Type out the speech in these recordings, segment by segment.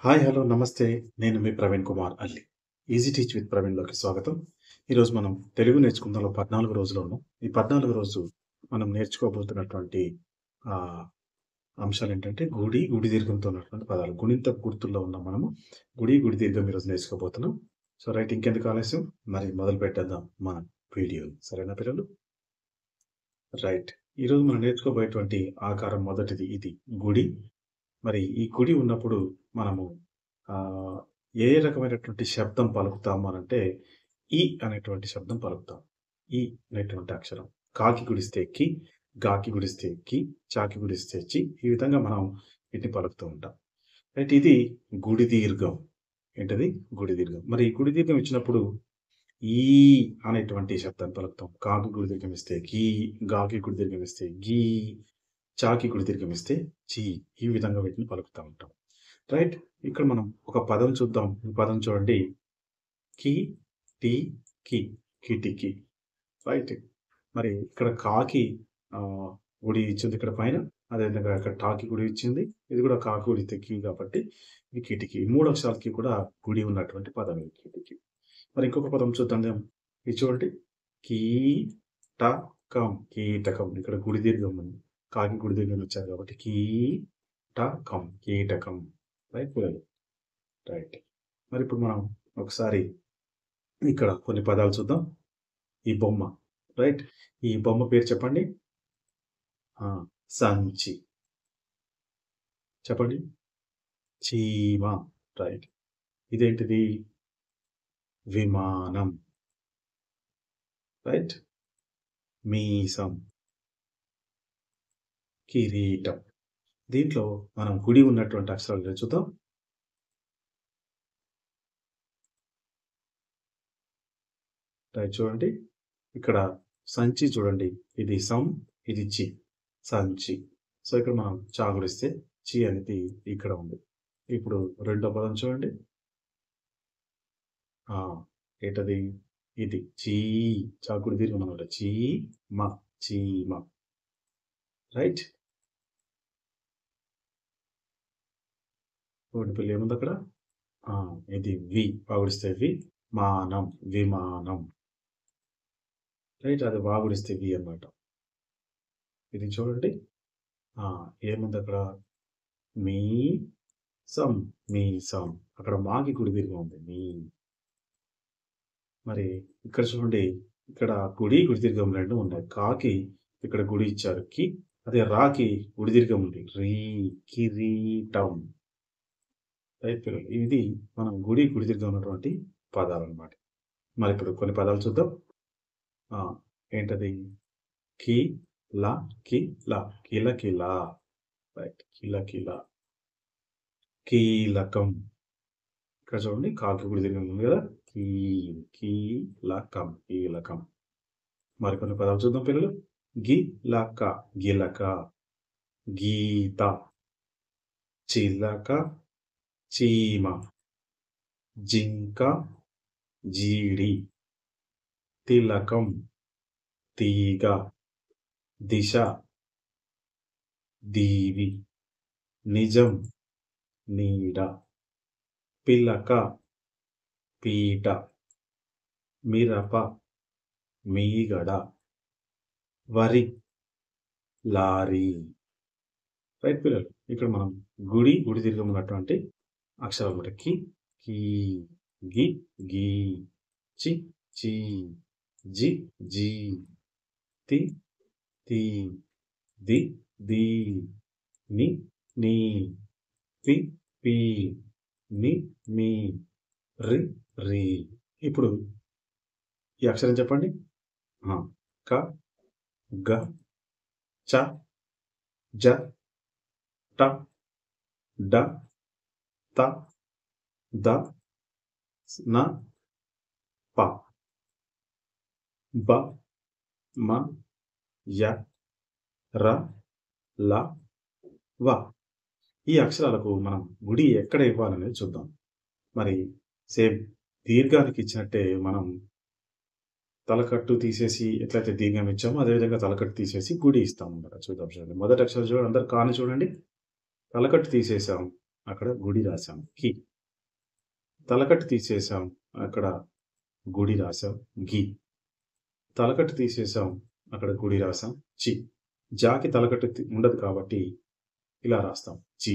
Hi, hello, నమస్తే. నేను మీ ప్రవీణ్ కుమార్ అల్లి. ఈజీ టీచ్ విత్ ప్రవీణ్‌లోకి స్వాగతం. ఈరోజు మనం తెలుగు నేర్చుకుందాంలో 14 రోజులో ఉన్నాం. ఈ 14 రోజు మనం నేర్చుకోబోతున్నటువంటి ఆహ్, అంశాలేంటంటే గుడి దీర్ఘంతో ఉన్నటువంటి పదాలు. గుణింతపు గుర్తుల్లో ఉన్నాం మనము. గుడి దీర్ఘం ఈరోజు నేర్చుకోబోతున్నాం. సో, రైట్, ఇంకెందుకు ఆలస్యం, మరి మొదలు పెట్టేద్దాం మన వీడియో. సరేనా పిల్లలు? రైట్. ఈరోజు మనం నేర్చుకోబోయేటువంటి ఆకారం మొదటిది ఇది గుడి. మరి ఈ గుడి ఉన్నప్పుడు మనము ఆహ్, ఏ రకమైనటువంటి శబ్దం పలుకుతాము అనంటే, ఈ అనేటువంటి శబ్దం పలుకుతాం. ఈ అనేటువంటి అక్షరం. కాకి గుడిస్తే కి, గాకి గుడిస్తే కి, చాకి గుడిస్తే చి. ఈ విధంగా మనం వీటిని పలుకుతూ ఉంటాం. రైట్. ఇది గుడి దీర్ఘం. ఏంటది? గుడి దీర్ఘం. మరి ఈ గుడి దీర్ఘం ఇచ్చినప్పుడు ఈ అనేటువంటి శబ్దాన్ని పలుకుతాం. కాకి గుడి దీర్ఘం ఇస్తే కీ, గాకి గుడి దీర్ఘం ఇస్తే గీ, చాకి గుడి దీర్ఘం ఇస్తే చీ. ఈ విధంగా వీటిని పలుకుతా ఉంటాం. రైట్. ఇక్కడ మనం ఒక పదం చూద్దాం. ఈ పదం చూడండి. కి, టి, కి. కిటికి. రైట్. మరి ఇక్కడ కాకి గుడి ఇచ్చింది ఇక్కడ పైన. అదేవిధంగా ఇక్కడ టాకి గుడి ఇచ్చింది. ఇది కూడా కాకి గుడి ఇస్తే కి కాబట్టి ఇది కిటికీ. 3 అక్షరాలకి కూడా గుడి ఉన్నటువంటి పదం ఇది కిటికీ. మరి ఇంకొక పదం చూద్దాం. ఇది చూడండి. కీటకం. కీటకం. ఇక్కడ గుడి దీర్ఘం ఉంది. కాకి గుడి దీర్ఘం ఇచ్చారు కాబట్టి కీటకం. కీటకం. రైట్ పిల్లలు? రైట్. మరి ఇప్పుడు మనం ఒకసారి ఇక్కడ కొన్ని పదాలు చూద్దాం. ఈ బొమ్మ. రైట్. ఈ బొమ్మ పేరు చెప్పండి. సంచి. చెప్పండి. చీమ. రైట్. ఇదేంటిది? విమానం. రైట్. మీసం. కిరీటం. దీంట్లో మనం గుడి ఉన్నటువంటి అక్షరాలు చూద్దాం. రైట్. చూడండి. ఇక్కడ సంచి చూడండి. ఇది సం, ఇది చి. సంచి. సో, ఇక్కడ మనం చా గుడిస్తే చి అనేది ఇక్కడ ఉంది. ఇప్పుడు రెండో పదం చూడండి. ఏంటది? ఇది చీ. చా గుడి దీర్ఘం అన్నమాట. చీమ. చీమ. రైట్. ఒకటి పిల్ల ఏముంది అక్కడ? ఇది వి. వాగుడిస్తే వి. మానం. విమానం. రైట్. అది వాగుడిస్తే వి అన్నమాట. ఇది చూడండి. ఏముంది అక్కడ? మీసం. మీసం. అక్కడ మాకి గుడి దీర్ఘం ఉంది. మీ. మరి ఇక్కడ చూడండి. ఇక్కడ గుడి దీర్ఘం 2 ఉన్నాయి. కాకి ఇక్కడ గుడి ఇచ్చారు కి. అదే రాకి గుడి దీర్ఘం ఉంది రీ. కిరీటం. రైట్ పిల్లలు? ఇది మనం గుడి దీర్ఘం ఉన్నటువంటి పదాలన్నమాట. మరి ఇప్పుడు కొన్ని పదాలు చూద్దాం. ఏంటది? కి, ల, కి, ల. కిలకిల. రైట్. కిలకిల. కీలకం. ఇక్కడ చూడండి. కాకి గుడి దీర్ఘం ఉంది కదా. కీలకం. కీలకం. మరికొన్ని పదాలు చూద్దాం పిల్లలు. గిలక. గిలక. గీత. చిలక. చీమ. జింక. జీడి. తిలకం. తీగ. దిశ. దీవి. నిజం. నీడ. పిలక. పీట. మిరప. మీగడ. వరి. లారీ. రైట్ పిల్లలు? ఇక్కడ మనం గుడి దీర్ఘం ఉన్నటువంటి అక్షరాలు అన్నమాట. కి, కీ, గి, గీ, చి, చీ, జి, జీ, తి, తీ, ది, దీ, ని, నీ, పి, పీ, ని, మీ, రి, రీ. ఇప్పుడు ఈ అక్షరం చెప్పండి. క, గ, చ, జ, ట, డ, త, ద, న, ప, బ, మ, య, ర, ల, వ. ఈ అక్షరాలకు మనం గుడి ఎక్కడ ఇవ్వాలనేది చూద్దాం. మరి సేమ్ దీర్ఘానికి ఇచ్చినట్టే మనం తలకట్టు తీసేసి ఎట్లయితే దీర్ఘం ఇచ్చామో అదేవిధంగా తలకట్టు తీసేసి గుడి ఇస్తామన్నమాట. చూద్దాం చూడండి. మొదటి అక్షరం చూడండి. అందరు కాని చూడండి. తలకట్టు తీసేసాం. అక్కడ గుడి రాసాం కి. తలకట్టు తీసేసాం. అక్కడ గుడి రాసాం గి. తలకట్టు తీసేసాం. అక్కడ గుడి రాసాం చి. జాకి తలకట్టు ఉండదు కాబట్టి ఇలా రాస్తాం జి.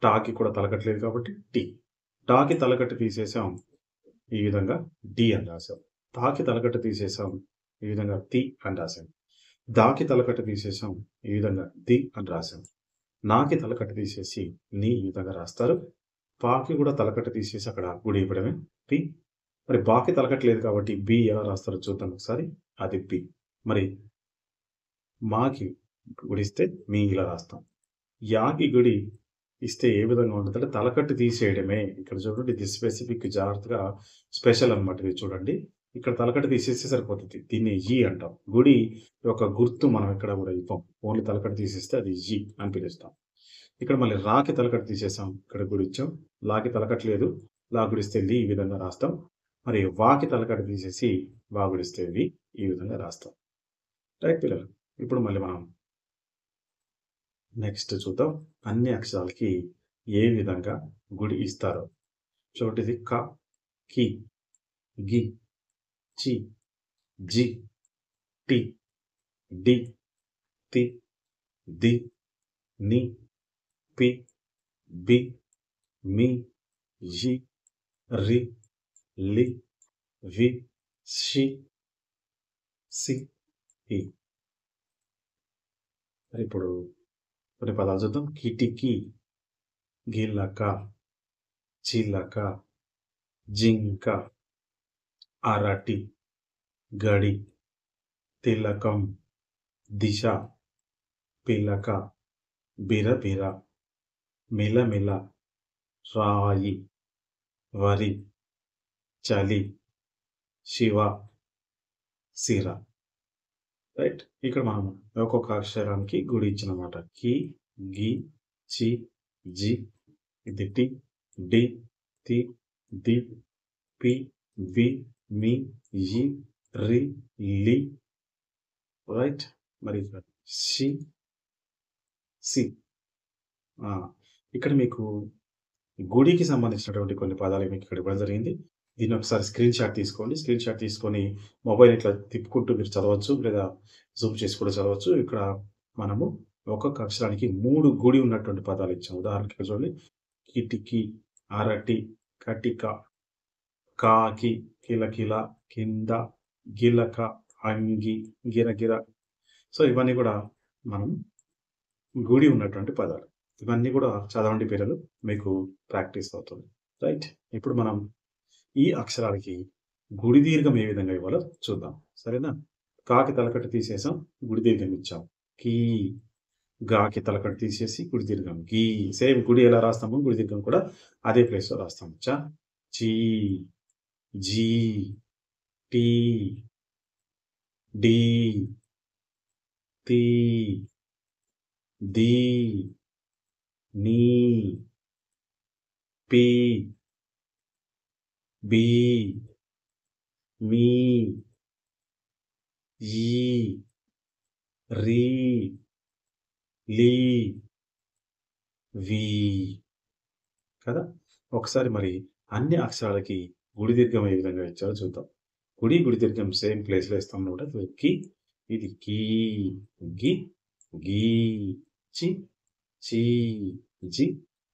టాకి కూడా తలకట్టు లేదు కాబట్టి టి. టాకి తలకట్టు తీసేసాం. ఈ విధంగా డి అని రాసాం. తాకి తలకట్టు తీసేసాం. ఈ విధంగా తి అని రాసాం. దాకి తలకట్టు తీసేసాం. ఈ విధంగా ది అని రాసాం. నాకి తలకట్టు తీసేసి ని ఈ విధంగా రాస్తారు. పాకి కూడా తలకట్టు తీసేసి అక్కడ గుడి ఇవ్వడమే పి. మరి బాకి తలకట్టు లేదు కాబట్టి బి ఎలా రాస్తారో చూద్దాం ఒకసారి. అది బి. మరి మాకి గుడిస్తే మీ ఇలా రాస్తాం. యాకి గుడి ఇస్తే ఏ విధంగా ఉంటుందంటే తలకట్టు తీసేయడమే. ఇక్కడ చూడండి ఇది స్పెసిఫిక్ జాగ్రత్తగా స్పెషల్ అనమాట. ఇది చూడండి. ఇక్కడ తలకట్టు తీసేస్తే సరిపోతుంది. దీన్ని ఇ అంటాం. గుడి యొక్క గుర్తు మనం ఎక్కడ కూడా ఇవ్వం. ఓన్లీ తలకట్టు తీసేస్తే అది ఇ అని పిలుస్తాం. ఇక్కడ మళ్ళీ రాకి తలకట్టు తీసేసాం. ఇక్కడ గుడి ఇచ్చాం. లాకి తలకట్టు లేదు. లా గుడిస్తే లి ఈ విధంగా రాస్తాం. మరి వాకి తలకట్టు తీసేసి వా గుడిస్తే వి ఈ విధంగా రాస్తాం. రైట్ పిల్లలు. ఇప్పుడు మళ్ళీ మనం నెక్స్ట్ చూద్దాం. అన్ని అక్షరాలకి ఏ విధంగా గుడి ఇస్తారో. చూడండి ఇది క, కి, గి, చి, జి, టి, డి, తి, ది, ని, పి, బి, మీ, జి, రి, లి, వి, షి, సి, ఇ. ఇప్పుడు కొన్ని పదాలు చూద్దాం. కిటికీ, గిలక, చిలక, జింక, అరటి, గడి, తిలకం, దిశ, పిలక, బిరబిర, మిలమిల, రాయి, వరి, చలి, శివ, సిర. రైట్. ఇక్కడ మనం ఒక్కొక్క అక్షరానికి గుడి ఇచ్చినమాట. కి, గి, చి, జి, ఇది టి, డి, తి, ది, పి, వి, మీ, జి, రి, లి. రైట్. మరి షి, సి. ఇక్కడ మీకు గుడికి సంబంధించినటువంటి కొన్ని పదాలు మీకు ఇక్కడ ఇవ్వడం జరిగింది. దీన్ని ఒకసారి స్క్రీన్ షాట్ తీసుకోండి. స్క్రీన్ షాట్ తీసుకొని మొబైల్ ఇట్లా తిప్పుకుంటూ మీరు చదవచ్చు. లేదా జూమ్ చేసి కూడా చదవచ్చు. ఇక్కడ మనము ఒక్కొక్క అక్షరానికి 3 గుడి ఉన్నటువంటి పదాలు ఇచ్చాం. ఉదాహరణకి ఇక్కడ చూడండి. కిటికీ, అరటి, కటిక, కాకి, కిలకిల, కింద, గిలక, అంగి, గిరగిర. సో ఇవన్నీ కూడా మనం గుడి ఉన్నటువంటి పదాలు. ఇవన్నీ కూడా చదవండి పిల్లలు. మీకు ప్రాక్టీస్ అవుతుంది. రైట్. ఇప్పుడు మనం ఈ అక్షరాలకి గుడి దీర్ఘం ఏ విధంగా ఇవ్వాలో చూద్దాం. సరేనా? కాకి తలకట్టు తీసేసాం. గుడి దీర్ఘం ఇచ్చాం. కీ. గాకి తలకట్టు తీసేసి గుడి దీర్ఘం గీ. సేమ్ గుడి ఎలా రాస్తామో గుడి దీర్ఘం కూడా అదే ప్లేస్ లో రాస్తాం. చ, చీ, జీ, టీ, డి, తి, ది, నీ, పి, బి, మీ, ఈ, రి, లి, వి. కదా? ఒకసారి మరి అన్ని అక్షరాలకి గుడి దీర్ఘం ఏ విధంగా ఇచ్చారో చూద్దాం. గుడి దీర్ఘం సేమ్ ప్లేస్ లో ఇస్తాం అనమాట. కి, ఇది కీ, గి, గీ, చి, చీ, జి,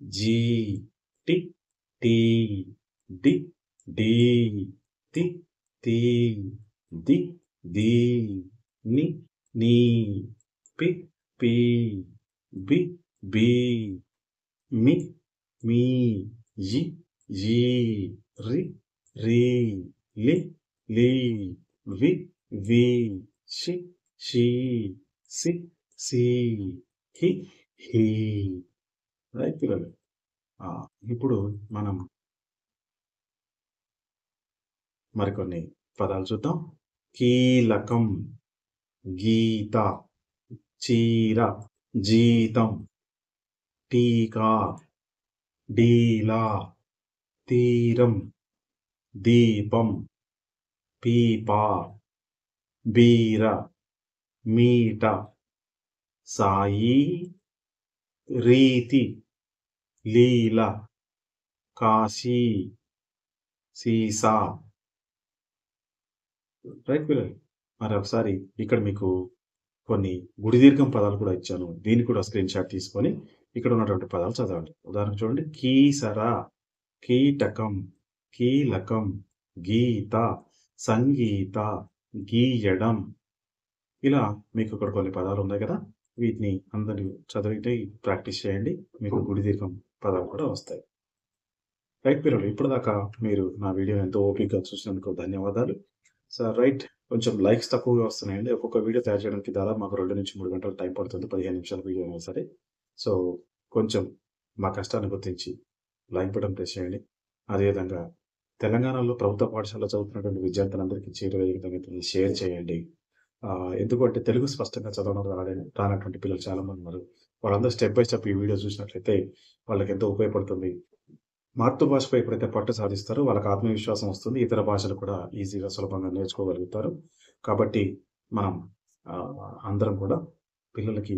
జీ, టి, టీ, డి, డి, తి, తి, ది, ది, ని, నీ, పి, పి, బి, బి, మీ, మీ, జి, జీ, రి, రి, లి, లి, వి, వి, షి, షీ, సి, సి, హి, హీ. రైట్ పిల్లలు. ఇప్పుడు మనం మరికొన్ని పదాలు చూద్దాం. కీలకం, గీత, చీర, జీతం, టీకా, డీలా, తీరం, దీపం, పీపా, బీర, మీట, సాయి, రీతి, లీల, కాశీ, సీసా. రైట్ పిల్లలు. మరొకసారి ఇక్కడ మీకు కొన్ని గుడి దీర్ఘం పదాలు కూడా ఇచ్చాను. దీన్ని కూడా స్క్రీన్‌షాట్ తీసుకొని ఇక్కడ ఉన్నటువంటి పదాలు చదవండి. ఉదాహరణకు చూడండి. కీసర, కీటకం, కీలకం, గీత, సంగీత, గీయడం. ఇలా మీకు ఇక్కడ కొన్ని పదాలున్నాయి కదా! వీటిని అందరూ చదివితే ప్రాక్టీస్ చేయండి. మీకు గుడి దీర్ఘం పదాలు కూడా వస్తాయి. రైట్ పిల్లలు. ఇప్పటిదాకా మీరు నా వీడియో ఎంతో ఓపికగా చూసినందుకు ధన్యవాదాలు. రైట్. కొంచెం లైక్స్ తక్కువగా వస్తున్నాయండి. ఒక్కొక్క వీడియో తయారు చేయడానికి దాదాపు మాకు 2-3 గంటలు టైం పడుతుంది. 15 నిమిషాల వీడియో అయినా సరే. సో, కొంచెం మా కష్టాన్ని గుర్తించి లైక్ బటన్ ప్రెస్ చేయండి. అదేవిధంగా తెలంగాణలో ప్రభుత్వ పాఠశాలలో చదువుతున్నటువంటి విద్యార్థులందరికీ చేరువయ్యే విధంగా దీన్ని షేర్ చేయండి. ఎందుకంటే తెలుగు స్పష్టంగా చదవడం రానటువంటి పిల్లలు చాలామంది ఉన్నారు. వాళ్ళందరూ స్టెప్ బై స్టెప్ ఈ వీడియో చూసినట్లయితే వాళ్ళకెంతో ఉపయోగపడుతుంది. మాతృభాషపై ఎప్పుడైతే పట్టు సాధిస్తారో వాళ్ళకి ఆత్మవిశ్వాసం వస్తుంది. ఇతర భాషలు కూడా ఈజీగా, సులభంగా నేర్చుకోగలుగుతారు. కాబట్టి మనం అందరం కూడా పిల్లలకి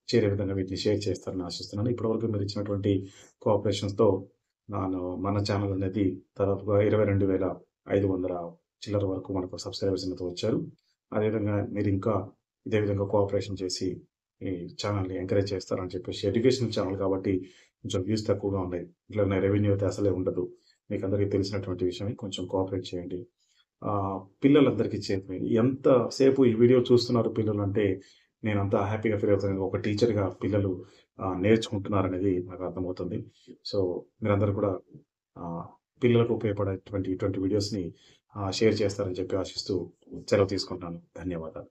చేరే విధంగా వీటిని షేర్ చేస్తారని ఆశిస్తున్నాను. ఇప్పటివరకు మీరు ఇచ్చినటువంటి కోఆపరేషన్స్‌తో మన ఛానల్ అనేది దాదాపుగా 22,500 చిల్లర వరకు మనకు సబ్‌స్క్రైబర్స్ అనేది వచ్చారు. అదేవిధంగా మీరు ఇంకా ఇదే విధంగా కోఆపరేషన్ చేసి ఈ ఛానల్‌ని ఎంకరేజ్ చేస్తారని చెప్పేసి ఎడ్యుకేషనల్ ఛానల్ కాబట్టి కొంచెం వ్యూస్ తక్కువగా ఉన్నాయి. ఇట్లనే రెవెన్యూ అయితే అసలే ఉండదు. మీకందరికీ తెలిసినటువంటి విషయమే. కొంచెం కోఆపరేట్ చేయండి. పిల్లలందరికీ చేరిపోయింది. ఎంత సేపు ఈ వీడియో చూస్తున్నారు పిల్లలంటే నేనంతా హ్యాపీగా ఫీల్ అవుతాను. ఒక టీచర్‌గా పిల్లలు నేర్చుకుంటున్నారనేది నాకు అర్థమవుతుంది. సో, మీరందరూ కూడా పిల్లలకు ఉపయోగపడేటువంటి ఇటువంటి వీడియోస్‌ని షేర్ చేస్తారని చెప్పి ఆశిస్తూ సెలవు తీసుకుంటున్నాను. ధన్యవాదాలు.